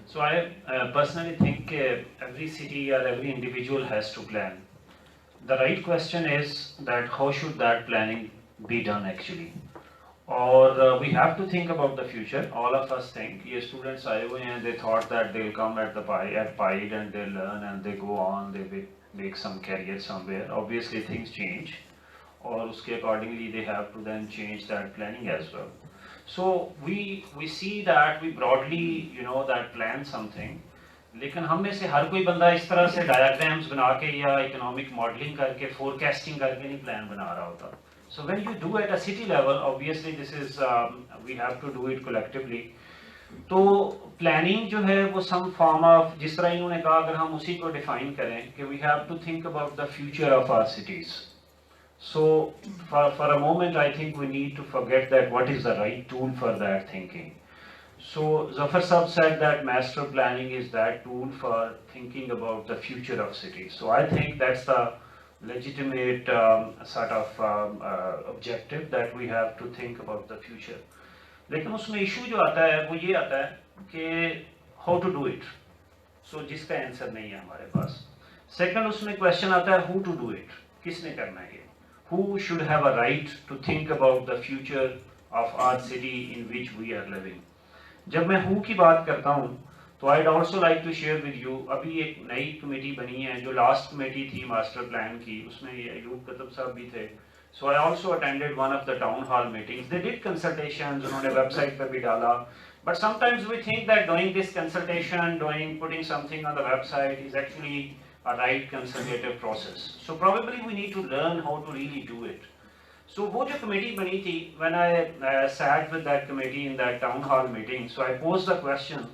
So I personally think every city or every individual has to plan. The right question is that how should that planning be done actually? Or we have to think about the future. All of us think, ये students आए हुए हैं, they thought that they'll come at the at PIDE and they learn and they go on, they make some career somewhere. Obviously things change, और उसके accordingly they have to then change that planning as well. So we see that we broadly that plan something, लेकिन हम में से हर कोई बंदा इस तरह से डायग्राम्स बना के या इकोनॉमिक मॉडलिंग करके फोरकास्टिंग करके नहीं प्लान बना रहा होता. So when you do at a city level, obviously this is we have to do it collectively. तो प्लानिंग जो है वो सम फॉर्म ऑफ, जिस तरह इन्होंने कहा, अगर हम उसी को डिफाइन करें कि we have to think about the future of our cities. So for a moment I think we need to forget that what is the right tool for that thinking. So Zafar Sahab said that master planning is that tool for thinking about the future of cities. So I think that's the legitimate sort of objective that we have to think about the future. लेकिन उसमें issue जो आता है वो ये आता है कि how to do it. So जिसका आंसर नहीं है हमारे पास. सेकंड उसमें क्वेश्चन आता है who to do it. किसने करना है ये? Who should have a right to think about the future of our city in which we are living. जब मैं who की बात करता हूँ तो I'd also like to share with you, अभी एक नई कमेटी बनी है जो लास्ट कमेटी थी मास्टर प्लान की, उसमें ये अयूब कतब साहब भी थे. So I also attended one of the town hall meetings. They did consultations, उन्होंने website पे भी डाला. But sometimes we think that doing this consultation, putting something on the website is actually a right consultative process. So probably we need to learn how to really do it. So वो जो committee बनी थी, when I sat with that committee in that town hall meeting, so I posed the question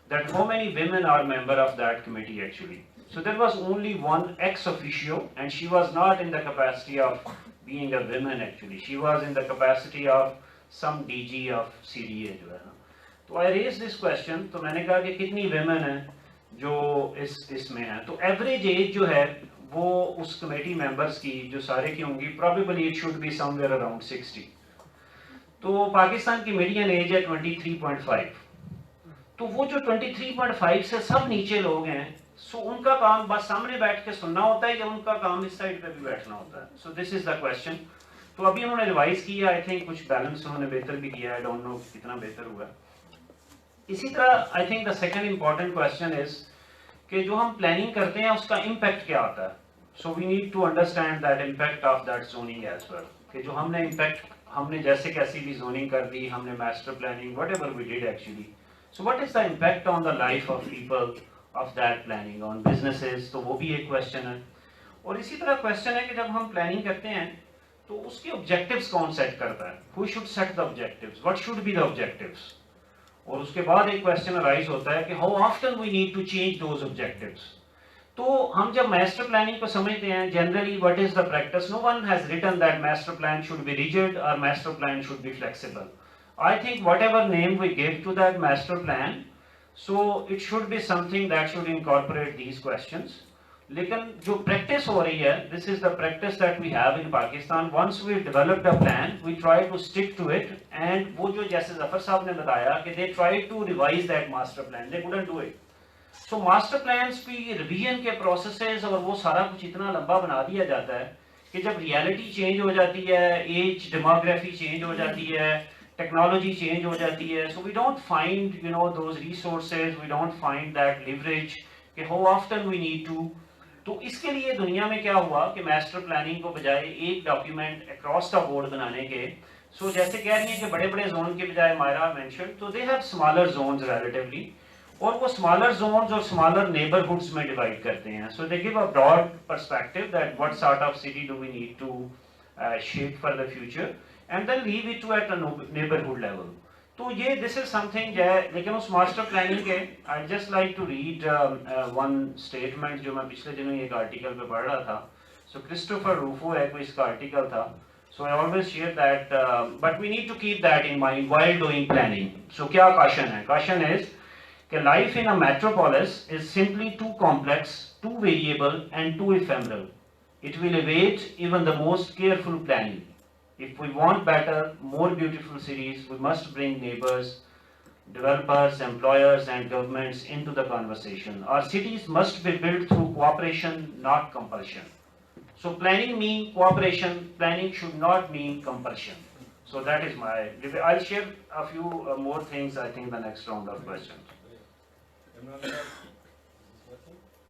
that how many women are member of that committee actually. So there was only one ex officio, and she was not in the capacity of being a woman actually. She was in the capacity of some DG of CDA जो है ना. तो I raised this question, तो मैंने कहा कि कितनी women हैं जो इसमें हैं. तो average age जो है वो उस कमेटी मेंबर्स की जो सारे की होंगी, probably it should be somewhere around 60. तो पाकिस्तान की मीडियन एज है 23.5. तो वो जो 23.5 से सब नीचे लोग हैं, सो उनका काम बस सामने बैठ के सुनना होता है या उनका काम इस साइड पे भी बैठना होता है. So this is the question. तो अभी उन्होंने रिवाइज किया, आई थिंक कुछ बैलेंस उन्होंने बेहतर भी किया, आई डोंट नो कितना बेहतर हुआ. इसी तरह I think the second important question is कि जो हम प्लानिंग करते हैं उसका इम्पैक्ट क्या आता है. So we need to understand that impact of that zoning as well, कि जो हमने जैसे कैसी भी जोनिंग कर दी, हमने master planning whatever we did actually. So what is the impact on the life of people of that planning on businesses? तो वो भी एक क्वेश्चन है. और इसी तरह क्वेश्चन है कि जब हम प्लानिंग करते हैं तो उसके ऑब्जेक्टिव्स कौन सेट करता है. Who should set the objectives? What should be the objectives? और उसके बाद एक क्वेश्चन अराइज होता है कि how often we need to change those objectives. तो हम जब मास्टर प्लानिंग को समझते हैं, generally what is the practice. No one has written that master plan should be rigid और master plan should be flexible. I think whatever name we give to that master plan, so it should be something that should incorporate these questions. लेकिन जो practice हो रही है, this is the practice that we have in Pakistan. Once we developed a plan, we try to stick to it. And वो जो जैसे जफर साहब ने बताया कि they tried to revise that master plan, they couldn't do it. So master plans की revision के processes और वो सारा कुछ इतना लंबा बना दिया जाता है कि जब reality change हो जाती है, age demography change हो जाती है, technology change हो जाती है, so we don't find those resources, we don't find that leverage कि how often we need to. तो इसके लिए दुनिया में क्या हुआ कि मास्टर प्लानिंग को बजाय एक डॉक्यूमेंट अक्रॉस द बोर्ड बनाने के, सो जैसे कह रही है कि बड़े बड़े जोन के बजाय मायरा मेंशन, तो they have smaller zones relatively, और वो स्मॉलर जोन्स और स्मॉलर नेबरहुड्स में डिवाइड करते हैं. So they give a broad perspective that what sort of city do we need to shape for the future and then leave it to at a neighborhood level. तो ये this is something जो है, लेकिन उस master planning के I just like to read one statement जो मैं पिछले दिनों एक आर्टिकल पे पढ़ रहा था. So Christopher Rufo है, कोई इसका आर्टिकल था. So I always share that, but we need to keep that in mind while doing planning. So क्या caution है? Caution is कि life in a metropolis is simply too complex, too variable and too ephemeral. It will evade even the most careful planning. If we want better, more beautiful cities, we must bring neighbors developers, employers, and governments into the conversation. Our cities must be built through cooperation, not compulsion. So planning means cooperation, planning should not mean compulsion. So that is my, I'll share a few more things I think the next round of questions. Imran sir,